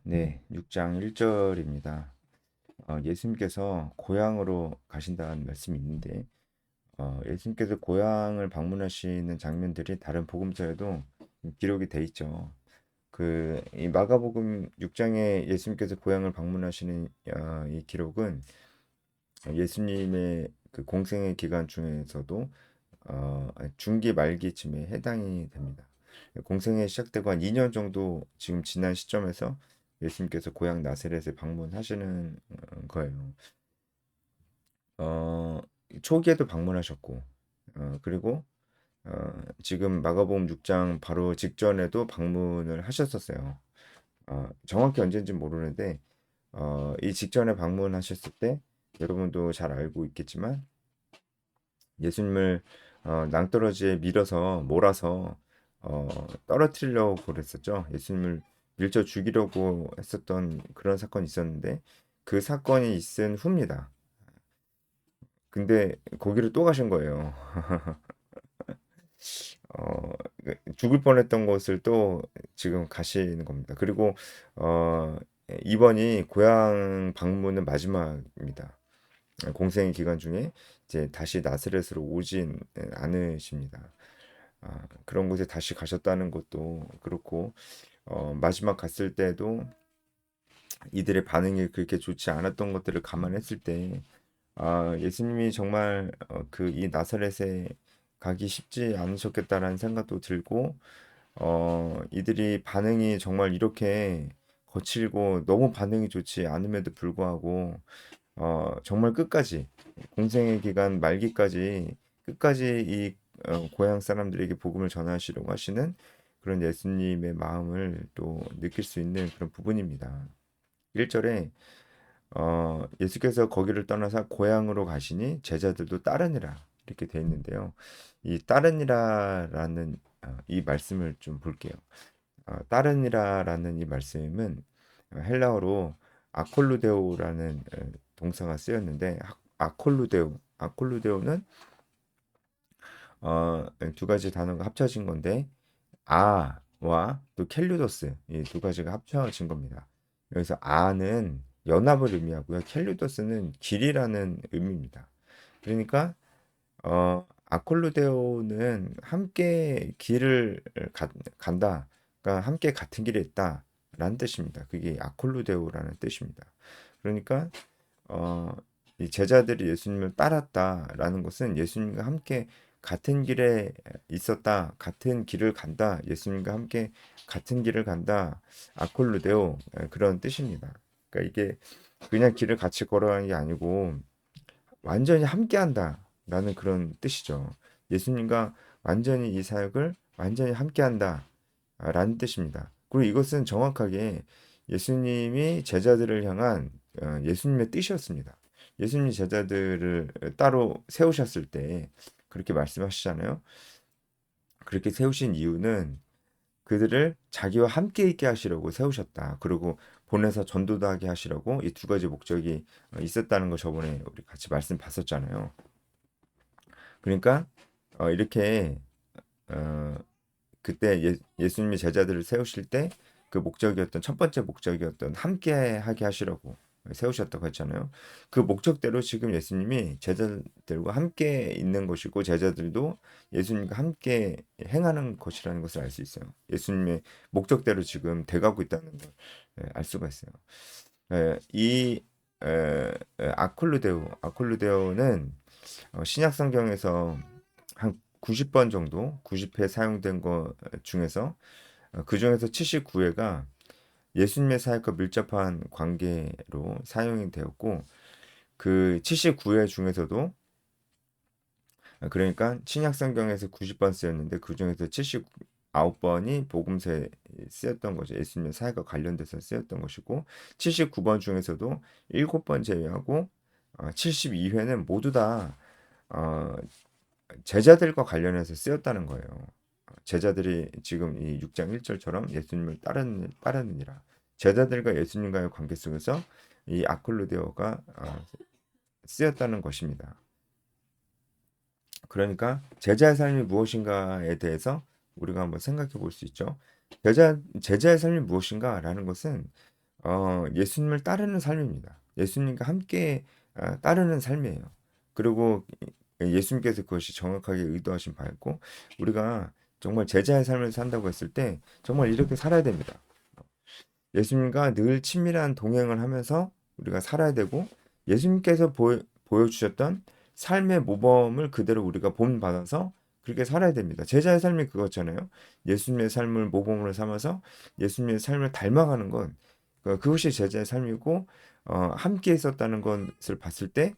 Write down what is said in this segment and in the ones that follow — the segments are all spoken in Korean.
네, 6장 1절입니다. 예수님께서 고향으로 가신다는 말씀이 있는데, 예수님께서 고향을 방문하시는 장면들이 다른 복음서에도 기록이 돼 있죠. 이 마가복음 6장에 예수님께서 고향을 방문하시는 이 기록은 예수님의 그 공생의 기간 중에서도 중기 말기쯤에 해당이 됩니다. 공생이 시작되고 한 2년 정도 지금 지난 시점에서 예수님께서 고향 나사렛에 방문하시는 거예요. 어, 초기에도 방문하셨고, 그리고 지금 마가복음 6장 바로 직전에도 방문을 하셨었어요. 정확히 언제인지 모르는데, 이 직전에 방문하셨을 때 여러분도 잘 알고 있겠지만 예수님을 낭떠러지에 밀어서 몰아서 떨어뜨리려고 그랬었죠. 예수님을 밀쳐 죽이려고 했었던 그런 사건이 있었는데 그 사건이 있은 후입니다. 근데 거기를 또 가신 거예요. 어, 죽을 뻔했던 곳을 또 지금 가시는 겁니다. 그리고 어, 이번이 고향 방문은 마지막입니다. 공생의 기간 중에 이제 다시 나사렛으로 오진 않으십니다. 그런 곳에 다시 가셨다는 것도 그렇고 마지막 갔을 때도 이들의 반응이 그렇게 좋지 않았던 것들을 감안했을 때 예수님이 정말 그 이 나사렛에 가기 쉽지 않으셨겠다라는 생각도 들고 이들이 반응이 정말 이렇게 거칠고 너무 반응이 좋지 않음에도 불구하고 정말 끝까지 공생의 기간 말기까지 끝까지 이 고향 사람들에게 복음을 전하시려고 하시는 그런 예수님의 마음을 또 느낄 수 있는 그런 부분입니다. 1절에 예수께서 거기를 떠나서 고향으로 가시니 제자들도 따르니라 이렇게 돼 있는데요. 이 따르니라라는 이 말씀을 좀 볼게요. 따르니라라는 이 말씀은 헬라어로 아콜루데오라는 동사가 쓰였는데 아콜루데오는 두 가지 단어가 합쳐진 건데 아와 또 켈류도스 이 두 가지가 합쳐진 겁니다. 여기서 아는 연합을 의미하고요. 켈류도스는 길이라는 의미입니다. 그러니까 아콜루데오는 함께 길을 간다. 그러니까 함께 같은 길에 있다라는 뜻입니다. 그게 아콜루데오라는 뜻입니다. 그러니까 어, 이 제자들이 예수님을 따랐다라는 것은 예수님과 함께 같은 길에 있었다, 같은 길을 간다, 예수님과 함께 같은 길을 간다, 아콜루데오 그런 뜻입니다. 그러니까 이게 그냥 길을 같이 걸어가는 게 아니고 완전히 함께한다라는 그런 뜻이죠. 예수님과 완전히 이 사역을 완전히 함께한다라는 뜻입니다. 그리고 이것은 정확하게 예수님이 제자들을 향한 예수님의 뜻이었습니다. 예수님이 제자들을 따로 세우셨을 때 그렇게 말씀하시잖아요. 그렇게 세우신 이유는 그들을 자기와 함께 있게 하시려고 세우셨다. 그리고 보내서 전도도 하게 하시려고 이 두 가지 목적이 있었다는 거 저번에 우리 같이 말씀 봤었잖아요. 그러니까 이렇게 어, 그때 예수님이 제자들을 세우실 때 그 목적이었던 첫 번째 목적이었던 함께 하게 하시려고 세우셨다고 했잖아요. 그 목적대로 지금 예수님이 제자들과 함께 있는 것이고 제자들도 예수님과 함께 행하는 것이라는 것을 알 수 있어요. 예수님의 목적대로 지금 돼가고 있다는 걸 알 수가 있어요. 이 아콜루데오는 신약 성경에서 한 90번 정도, 90회 사용된 것 중에서 그 중에서 79회가 예수님의 사역과 밀접한 관계로 사용이 되었고 그 79회 중에서도 그러니까 신약 성경에서 90번 쓰였는데 그 중에서 79번이 복음서에 쓰였던 거죠. 예수님의 사역과 관련돼서 쓰였던 것이고 79번 중에서도 7번 제외하고 72회는 모두 다 어, 제자들과 관련해서 쓰였다는 거예요. 제자들이 지금 이 6장 1절처럼 예수님을 따르느니라. 제자들과 예수님과의 관계 속에서 이 아콜루데오가 쓰였다는 것입니다. 그러니까 제자의 삶이 무엇인가에 대해서 우리가 한번 생각해 볼 수 있죠. 제자의 삶이 무엇인가라는 것은 예수님을 따르는 삶입니다. 예수님과 함께 따르는 삶이에요. 그리고 예수님께서 그것이 정확하게 의도하신 바였고 우리가 정말 제자의 삶을 산다고 했을 때 정말 이렇게 살아야 됩니다. 예수님과 늘 친밀한 동행을 하면서 우리가 살아야 되고 예수님께서 보여주셨던 삶의 모범을 그대로 우리가 본받아서 그렇게 살아야 됩니다. 제자의 삶이 그거잖아요. 예수님의 삶을 모범으로 삼아서 예수님의 삶을 닮아가는 건 그것이 제자의 삶이고 함께 있었다는 것을 봤을 때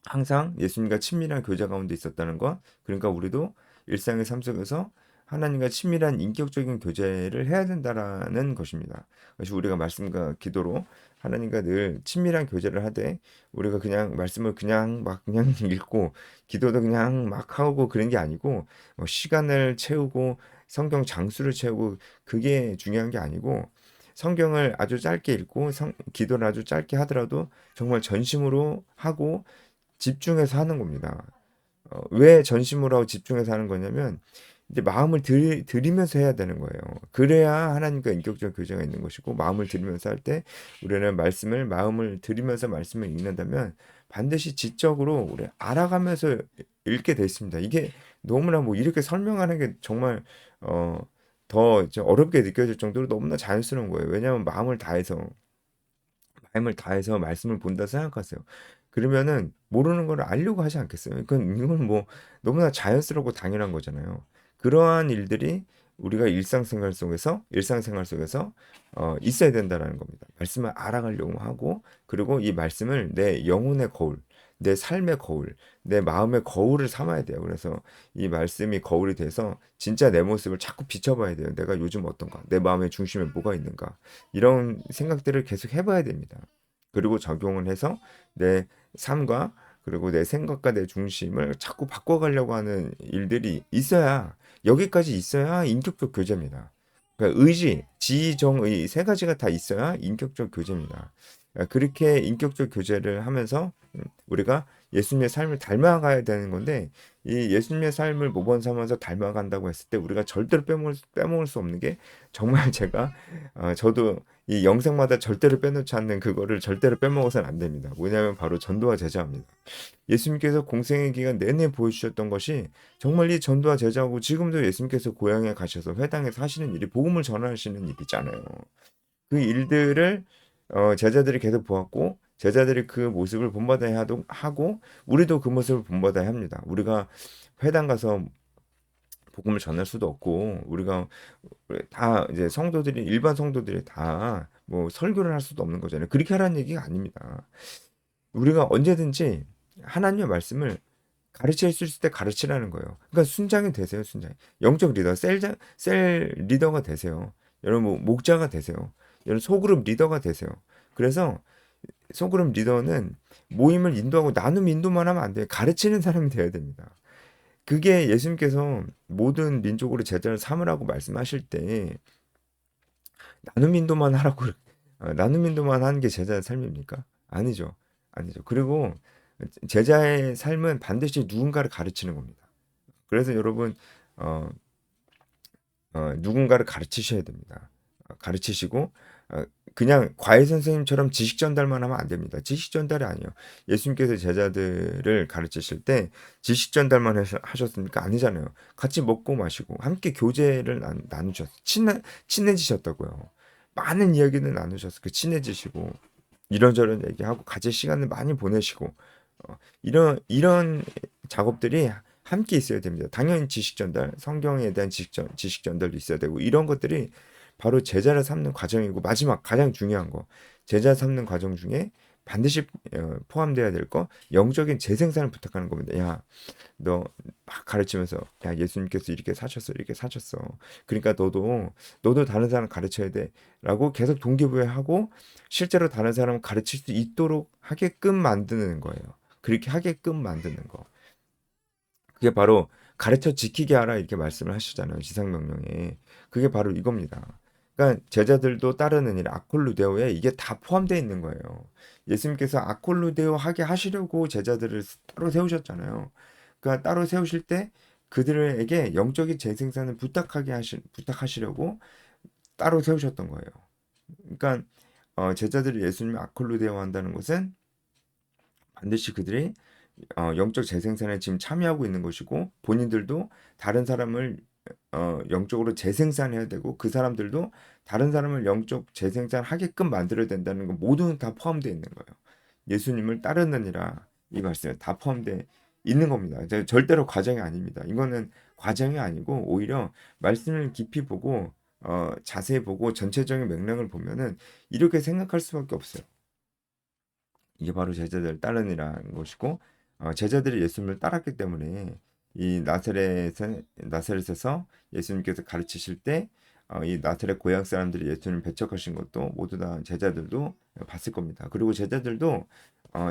항상 예수님과 친밀한 교제 가운데 있었다는 것 그러니까 우리도 일상의 삶 속에서 하나님과 친밀한 인격적인 교제를 해야 된다라는 것입니다. 그래서 우리가 말씀과 기도로 하나님과 늘 친밀한 교제를 하되 우리가 그냥 말씀을 그냥 막 그냥 읽고 기도도 그냥 막 하고 그런 게 아니고 시간을 채우고 성경 장수를 채우고 그게 중요한 게 아니고 성경을 아주 짧게 읽고 기도를 아주 짧게 하더라도 정말 전심으로 하고 집중해서 하는 겁니다. 왜 전심으로 하고 집중해서 하는 거냐면 이제 마음을 들이면서 해야 되는 거예요. 그래야 하나님과 인격적 교제가 있는 것이고 마음을 들이면서 할 때 우리는 말씀을 마음을 들이면서 말씀을 읽는다면 반드시 지적으로 우리 알아가면서 읽게 돼 있습니다. 이게 너무나 뭐 이렇게 설명하는 게 정말 더 이제 어렵게 느껴질 정도로 너무나 자연스러운 거예요. 왜냐하면 마음을 다해서 말씀을 본다 생각하세요. 그러면은 모르는 거를 알려고 하지 않겠어요? 이건 뭐 너무나 자연스럽고 당연한 거잖아요. 그러한 일들이 우리가 일상생활 속에서 있어야 된다라는 겁니다. 말씀을 알아가려고 하고 그리고 이 말씀을 내 영혼의 거울, 내 삶의 거울, 내 마음의 거울을 삼아야 돼요. 그래서 이 말씀이 거울이 돼서 진짜 내 모습을 자꾸 비춰봐야 돼요. 내가 요즘 어떤가? 내 마음의 중심에 뭐가 있는가? 이런 생각들을 계속 해봐야 됩니다. 그리고 적용을 해서 내 삶과 그리고 내 생각과 내 중심을 자꾸 바꿔가려고 하는 일들이 여기까지 있어야 인격적 교제입니다. 그러니까 의지, 지, 정, 의 세 가지가 다 있어야 인격적 교제입니다. 그렇게 인격적 교제를 하면서 우리가 예수님의 삶을 닮아가야 되는 건데 이 예수님의 삶을 모범 삼아서 닮아간다고 했을 때 우리가 절대로 빼먹을 수 없는 게 정말 제가 저도 이 영상마다 절대로 빼놓지 않는 그거를 절대로 빼먹어서는 안 됩니다. 뭐냐면 바로 전도와 제자입니다. 예수님께서 공생의 기간 내내 보여주셨던 것이 정말 이 전도와 제자고 지금도 예수님께서 고향에 가셔서 회당에서 하시는 일이 복음을 전하시는 일이잖아요. 그 일들을 제자들이 계속 보았고 제자들이 그 모습을 본받아야 하고 우리도 그 모습을 본받아야 합니다. 우리가 회당 가서 복음을 전할 수도 없고 우리가 다 이제 성도들이 일반 성도들이 다 뭐 설교를 할 수도 없는 거잖아요. 그렇게 하라는 얘기가 아닙니다. 우리가 언제든지 하나님의 말씀을 가르칠 수 있을 때 가르치라는 거예요. 그러니까 순장이 되세요, 순장. 영적 리더, 셀 리더가 되세요. 여러분 목자가 되세요. 여러분 소그룹 리더가 되세요. 그래서 소그룹 리더는 모임을 인도하고 나눔 인도만 하면 안 돼요. 가르치는 사람이 되어야 됩니다. 그게 예수님께서 모든 민족으로 제자를 삼으라고 말씀하실 때 나눔 인도만 하라고 나눔 인도만 하는 게 제자의 삶입니까? 아니죠. 아니죠. 그리고 제자의 삶은 반드시 누군가를 가르치는 겁니다. 그래서 여러분 어, 누군가를 가르치셔야 됩니다. 가르치시고 그냥 과외 선생님처럼 지식 전달만 하면 안 됩니다. 지식 전달이 아니에요. 예수님께서 제자들을 가르치실 때 지식 전달만 하셨습니까? 아니잖아요. 같이 먹고 마시고 함께 교제를 나누셨어요. 친해지셨다고요. 많은 이야기는 나누셨어요. 친해지시고 이런저런 얘기하고 같이 시간을 많이 보내시고 이런 작업들이 함께 있어야 됩니다. 당연히 지식 전달, 성경에 대한 지식 전달도 있어야 되고 이런 것들이 바로 제자를 삼는 과정이고 마지막 가장 중요한 거 제자 삼는 과정 중에 반드시 포함돼야 될 거 영적인 재생산을 부탁하는 겁니다. 야, 너 막 가르치면서 야 예수님께서 이렇게 사셨어 이렇게 사셨어. 그러니까 너도 다른 사람 가르쳐야 돼라고 계속 동기부여하고 실제로 다른 사람을 가르칠 수 있도록 하게끔 만드는 거예요. 그렇게 하게끔 만드는 거. 그게 바로 가르쳐 지키게 하라 이렇게 말씀을 하시잖아요. 지상명령에. 그게 바로 이겁니다. 그러니까 제자들도 따르는 일 아콜루데오에 이게 다 포함되어 있는 거예요. 예수님께서 아콜루데오 하게 하시려고 제자들을 따로 세우셨잖아요. 그러니까 따로 세우실 때 그들에게 영적인 재생산을 부탁하시려고 따로 세우셨던 거예요. 그러니까 제자들이 예수님을 아콜로 대우한다는 것은 반드시 그들이 영적 재생산에 지금 참여하고 있는 것이고 본인들도 다른 사람을 영적으로 재생산해야 되고 그 사람들도 다른 사람을 영적 재생산하게끔 만들어야 된다는 거 모두 다 포함되어 있는 거예요. 예수님을 따르느니라 이 말씀에 다 포함되어 있는 겁니다. 절대로 과정이 아닙니다. 이거는 과정이 아니고 오히려 말씀을 깊이 보고 자세히 보고 전체적인 맥락을 보면은 이렇게 생각할 수밖에 없어요. 이게 바로 제자들을 따르니라는 것이고 제자들이 예수님을 따랐기 때문에 이 나사렛에서 예수님께서 가르치실 때 이 나사렛 고향 사람들이 예수님을 배척하신 것도 모두 다 제자들도 봤을 겁니다. 그리고 제자들도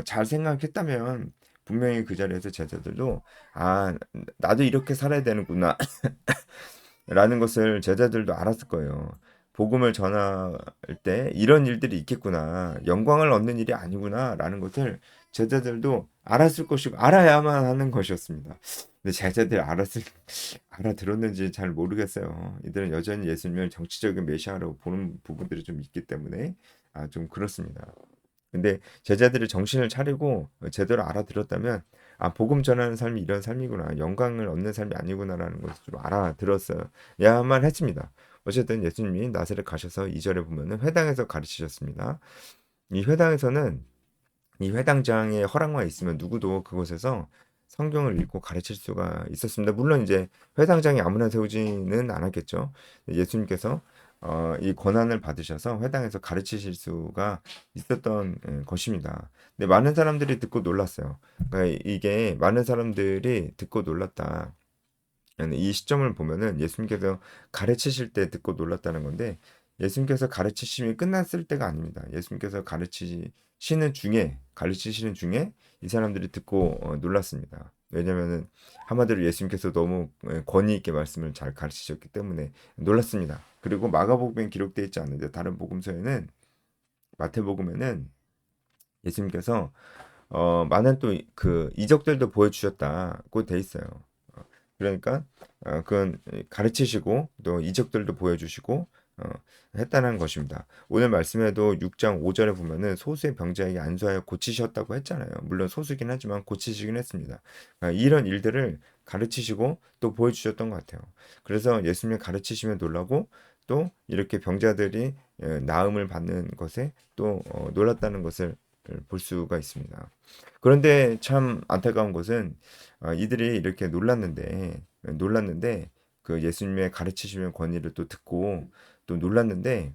잘 생각했다면 분명히 그 자리에서 제자들도 아 나도 이렇게 살아야 되는구나 라는 것을 제자들도 알았을 거예요. 복음을 전할 때 이런 일들이 있겠구나. 영광을 얻는 일이 아니구나. 라는 것을 제자들도 알았을 것이고, 알아야만 하는 것이었습니다. 근데 제자들이 알아들었는지 잘 모르겠어요. 이들은 여전히 예수님을 정치적인 메시아라고 보는 부분들이 좀 있기 때문에, 좀 그렇습니다. 근데 제자들이 정신을 차리고 제대로 알아들었다면 복음 전하는 삶이 이런 삶이구나. 영광을 얻는 삶이 아니구나라는 것을 좀 알아들었어야만 했습니다. 어쨌든 예수님이 나사렛 가셔서 2절에 보면은 회당에서 가르치셨습니다. 이 회당에서는 이 회당장의 허락만 있으면 누구도 그곳에서 성경을 읽고 가르칠 수가 있었습니다. 물론 이제 회당장이 아무나 세우지는 않았겠죠. 예수님께서 이 권한을 받으셔서 회당에서 가르치실 수가 있었던 것입니다. 근데 많은 사람들이 듣고 놀랐어요. 그러니까 이게 많은 사람들이 듣고 놀랐다. 이 시점을 보면은 예수님께서 가르치실 때 듣고 놀랐다는 건데 예수님께서 가르치심이 끝났을 때가 아닙니다. 예수님께서 가르치시는 중에 이 사람들이 듣고 놀랐습니다. 왜냐면은 한마디로 예수님께서 너무 권위 있게 말씀을 잘 가르치셨기 때문에 놀랐습니다. 그리고 마가복음에 기록되어 있지 않는데 다른 복음서에는 마태복음에는 예수님께서 많은 또 그 이적들도 보여주셨다고 돼 있어요. 그러니까 그건 가르치시고 또 이적들도 보여주시고 어, 했다는 것입니다. 오늘 말씀에도 6장 5절에 보면은 소수의 병자에게 안수하여 고치셨다고 했잖아요. 물론 소수긴 하지만 고치시긴 했습니다. 이런 일들을 가르치시고 또 보여주셨던 것 같아요. 그래서 예수님이 가르치시면 놀라고 또 이렇게 병자들이 나음을 받는 것에 또 놀랐다는 것을 볼 수가 있습니다. 그런데 참 안타까운 것은 이들이 이렇게 놀랐는데 그 예수님의 가르치시는 권위를 또 듣고 또 놀랐는데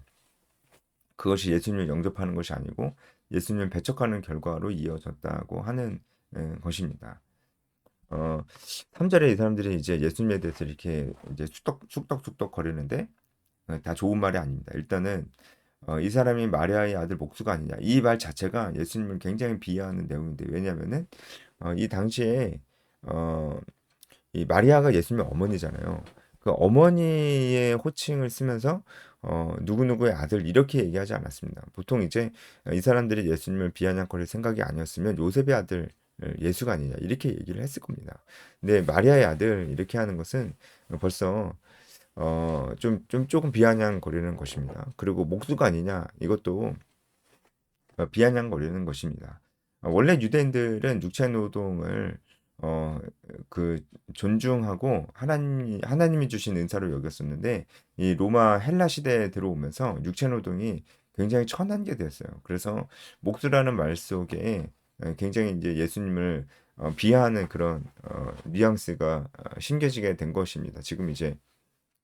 그것이 예수님을 영접하는 것이 아니고 예수님을 배척하는 결과로 이어졌다고 하는 것입니다. 3절에 이 사람들이 이제 예수님에 대해서 이렇게 이제 쑥덕쑥덕 거리는데 다 좋은 말이 아닙니다. 일단은 이 사람이 마리아의 아들 목수가 아니냐. 이 말 자체가 예수님을 굉장히 비하하는 내용인데 왜냐하면은 이 당시에 어, 이 마리아가 예수님의 어머니잖아요. 그 어머니의 호칭을 쓰면서 누구누구의 아들 이렇게 얘기하지 않았습니다. 보통 이제 이 사람들이 예수님을 비아냥거릴 생각이 아니었으면 요셉의 아들 예수가 아니냐 이렇게 얘기를 했을 겁니다. 근데 마리아의 아들 이렇게 하는 것은 벌써 조금 비아냥거리는 것입니다. 그리고 목수가 아니냐 이것도 비아냥거리는 것입니다. 원래 유대인들은 육체 노동을 어, 그 존중하고 하나님이 주신 은사로 여겼었는데 이 로마 헬라 시대에 들어오면서 육체 노동이 굉장히 천한 게 됐어요. 그래서 목수라는 말 속에 굉장히 이제 예수님을 비하하는 그런 뉘앙스가 심겨지게 된 것입니다. 지금 이제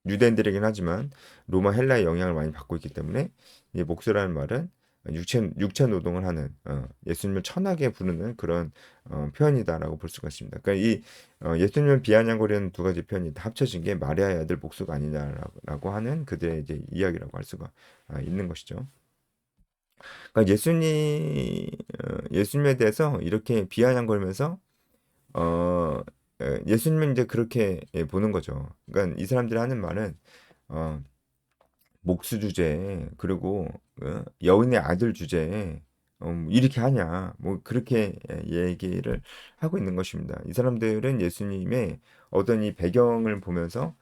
유대인들이긴 하지만 로마 헬라의 영향을 많이 받고 있기 때문에 이 목수라는 말은 육체 노동을 하는 예수님을 천하게 부르는 그런 표현이다라고 볼 수가 있습니다. 그러니까 이 예수님을 비아냥거리는 두 가지 표현이 다 합쳐진 게 마리아의 아들 목수가 아니냐라고 하는 그들의 이제 이야기라고 할 수가 있는 것이죠. 그러니까 예수님에 대해서 이렇게 비아냥거리면서 어, 예수님은 이제 그렇게 보는 거죠. 그러니까 이 사람들이 하는 말은 어, 목수 주제에 그리고 여인의 아들 주제에 이렇게 하냐 뭐 그렇게 얘기를 하고 있는 것입니다. 이 사람들은 예수님의 어떤 이 배경을 보면서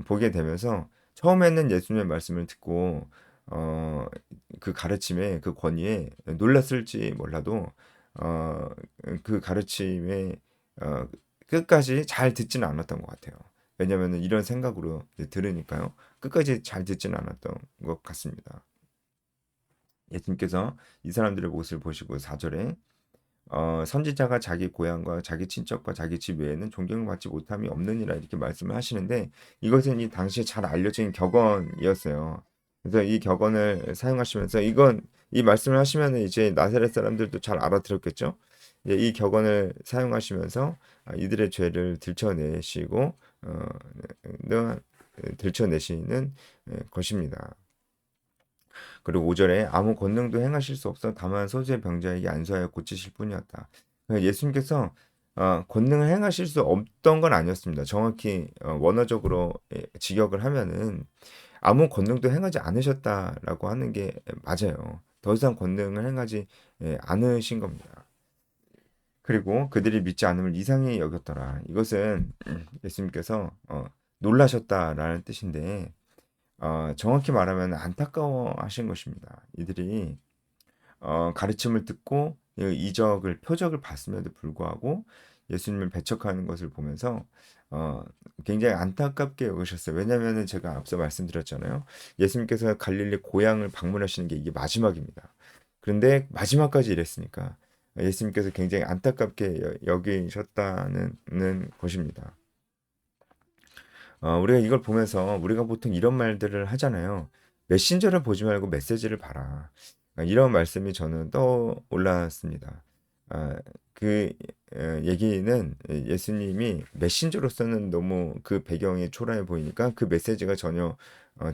보게 되면서 처음에는 예수님의 말씀을 듣고 어, 그 가르침에 그 권위에 놀랐을지 몰라도 어, 그 가르침에 어, 끝까지 잘 듣지는 않았던 것 같아요. 왜냐면은 이런 생각으로 이제 들으니까요. 끝까지 잘 듣지는 않았던 것 같습니다. 예수님께서 이 사람들의 모습을 보시고 4절에 선지자가 자기 고향과 자기 친척과 자기 집 외에는 존경을 받지 못함이 없느니라 이렇게 말씀을 하시는데 이것은 이 당시에 잘 알려진 격언이었어요. 그래서 이 격언을 사용하시면서 이 말씀을 하시면 이제 나사렛 사람들도 잘 알아들었겠죠. 이 격언을 사용하시면서 이들의 죄를 들춰내시고 들춰내시는 것입니다. 그리고 5절에 아무 권능도 행하실 수 없어 다만 소수의 병자에게 안수하여 고치실 뿐이었다. 그러니까 예수님께서 권능을 행하실 수 없던 건 아니었습니다. 정확히 원어적으로 직역을 하면은 아무 권능도 행하지 않으셨다라고 하는 게 맞아요. 더 이상 권능을 행하지 않으신 겁니다. 그리고 그들이 믿지 않음을 이상히 여겼더라. 이것은 예수님께서 놀라셨다라는 뜻인데 정확히 말하면 안타까워하신 것입니다. 이들이 가르침을 듣고 이적을 표적을 봤음에도 불구하고 예수님을 배척하는 것을 보면서 어, 굉장히 안타깝게 여기셨어요. 왜냐하면 제가 앞서 말씀드렸잖아요. 예수님께서 갈릴리 고향을 방문하시는 게 이게 마지막입니다. 그런데 마지막까지 이랬으니까 예수님께서 굉장히 안타깝게 여기셨다는 것입니다. 우리가 이걸 보면서 우리가 보통 이런 말들을 하잖아요. 메신저를 보지 말고 메시지를 봐라. 이런 말씀이 저는 떠올랐습니다. 아, 그 얘기는 예수님이 메신저로서는 너무 그 배경이 초라해 보이니까 그 메시지가 전혀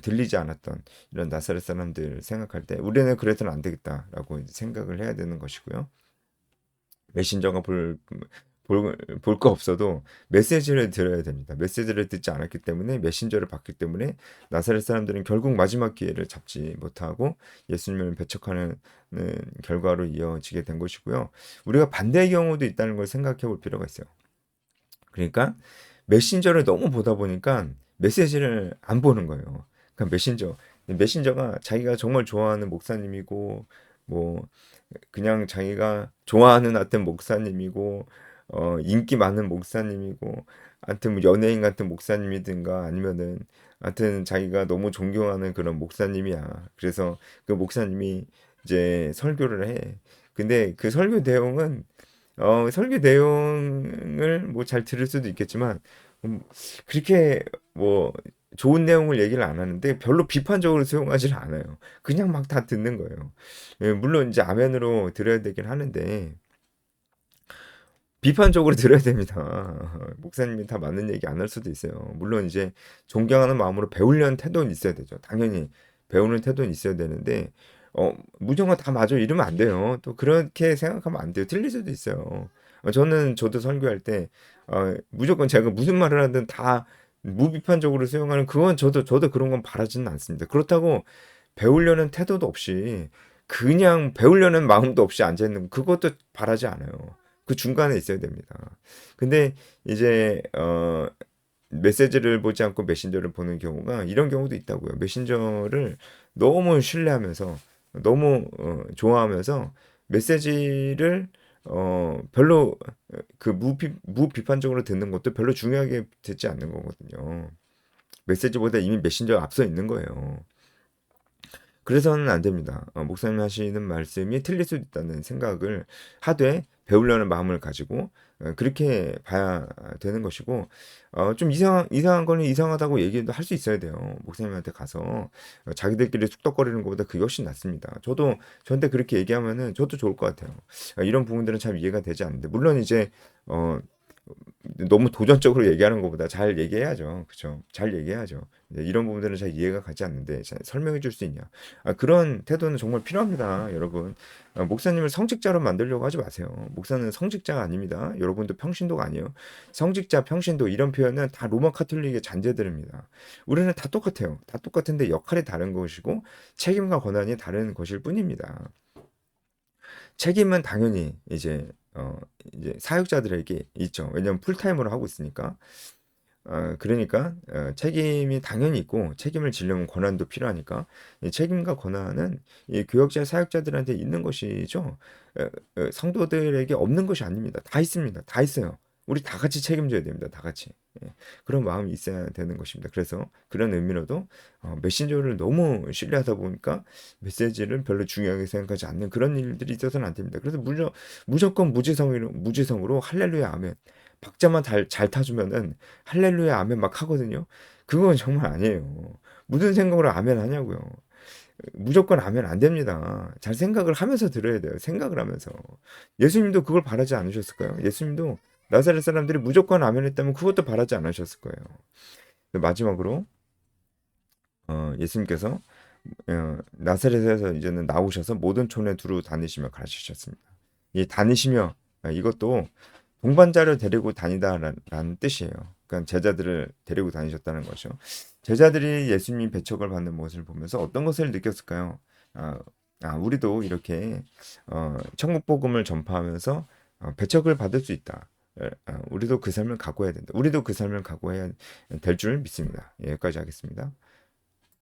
들리지 않았던 이런 나사렛 사람들 생각할 때 우리는 그래서는 안 되겠다라고 생각을 해야 되는 것이고요. 메신저가 볼 거 없어도 메시지를 들어야 됩니다. 메시지를 듣지 않았기 때문에 메신저를 받기 때문에 나사렛 사람들은 결국 마지막 기회를 잡지 못하고 예수님을 배척하는 결과로 이어지게 된 것이고요. 우리가 반대의 경우도 있다는 걸 생각해 볼 필요가 있어요. 그러니까 메신저를 너무 보다 보니까 메시지를 안 보는 거예요. 그러니까 메신저가 자기가 정말 좋아하는 목사님이고 뭐 그냥 자기가 좋아하는 하여튼 목사님이고 인기 많은 목사님이고 하여튼 뭐 연예인 같은 목사님이든가 아니면은 하여튼 자기가 너무 존경하는 그런 목사님이야. 그래서 그 목사님이 이제 설교를 해. 근데 그 설교 내용을 뭐 잘 들을 수도 있겠지만 그렇게 뭐 좋은 내용을 얘기를 안 하는데 별로 비판적으로 수용하지는 않아요. 그냥 막 다 듣는 거예요. 물론 이제 아멘으로 들어야 되긴 하는데 비판적으로 들어야 됩니다. 목사님이 다 맞는 얘기 안 할 수도 있어요. 물론 이제 존경하는 마음으로 배우려는 태도는 있어야 되죠. 당연히 배우는 태도는 있어야 되는데 무조건 다 맞아 이러면 안 돼요. 또 그렇게 생각하면 안 돼요. 틀릴 수도 있어요. 저도 설교할 때 무조건 제가 무슨 말을 하든 다 무비판적으로 수용하는 그건 저도 그런 건 바라지는 않습니다. 그렇다고 배우려는 태도도 없이 그냥 배우려는 마음도 없이 앉아 있는 그것도 바라지 않아요. 그 중간에 있어야 됩니다. 근데 이제 메시지를 보지 않고 메신저를 보는 경우가 이런 경우도 있다고요. 메신저를 너무 신뢰하면서 너무 좋아하면서 메시지를 별로 그 무비판적으로 듣는 것도 별로 중요하게 듣지 않는 거거든요. 메시지보다 이미 메신저가 앞서 있는 거예요. 그래서는 안 됩니다. 목사님 하시는 말씀이 틀릴 수도 있다는 생각을 하되 배우려는 마음을 가지고 그렇게 봐야 되는 것이고 좀 이상한 거는 이상하다고 얘기도 할 수 있어야 돼요. 목사님한테 가서 자기들끼리 쑥덕거리는 것보다 그게 훨씬 낫습니다. 저도 저한테 그렇게 얘기하면은 저도 좋을 것 같아요. 이런 부분들은 참 이해가 되지 않는데 물론 이제 어, 너무 도전적으로 얘기하는 것보다 잘 얘기해야죠. 그쵸? 잘 얘기해야죠. 이런 부분들은 잘 이해가 가지 않는데 잘 설명해 줄 수 있냐. 그런 태도는 정말 필요합니다, 여러분. 목사님을 성직자로 만들려고 하지 마세요. 목사는 성직자가 아닙니다. 여러분도 평신도가 아니에요. 성직자, 평신도 이런 표현은 다 로마 카톨릭의 잔재들입니다. 우리는 다 똑같아요. 다 똑같은데 역할이 다른 것이고 책임과 권한이 다른 것일 뿐입니다. 책임은 당연히 이제 사역자들에게 있죠. 왜냐하면 풀타임으로 하고 있으니까. 그러니까 책임이 당연히 있고 책임을 지려면 권한도 필요하니까 이 책임과 권한은 이 교역자 사역자들한테 있는 것이죠. 성도들에게 없는 것이 아닙니다. 다 있습니다. 다 있어요. 우리 다 같이 책임져야 됩니다. 다 같이. 예, 그런 마음이 있어야 되는 것입니다. 그래서 그런 의미로도 메신저를 너무 신뢰하다 보니까 메시지를 별로 중요하게 생각하지 않는 그런 일들이 있어서는 안 됩니다. 그래서 무조건 무지성으로 할렐루야 아멘 박자만 잘 타주면은 할렐루야 아멘 막 하거든요. 그건 정말 아니에요. 무슨 생각으로 아멘 하냐고요. 무조건 아멘 안 됩니다. 잘 생각을 하면서 들어야 돼요. 생각을 하면서. 예수님도 그걸 바라지 않으셨을까요? 예수님도 나사렛 사람들이 무조건 아멘 했다면 그것도 바라지 않으셨을 거예요. 마지막으로 예수님께서 나사렛에서 이제는 나오셔서 모든 촌에 두루 다니시며 가르치셨습니다. 이 다니시며 이것도 동반자를 데리고 다니다라는 뜻이에요. 그러니까 제자들을 데리고 다니셨다는 거죠. 제자들이 예수님 배척을 받는 모습을 보면서 어떤 것을 느꼈을까요? 아, 우리도 이렇게 천국 복음을 전파하면서 배척을 받을 수 있다. 우리도 그 삶을 각오해야 된다. 우리도 그 삶을 각오해야 될 줄 믿습니다. 예, 여기까지 하겠습니다.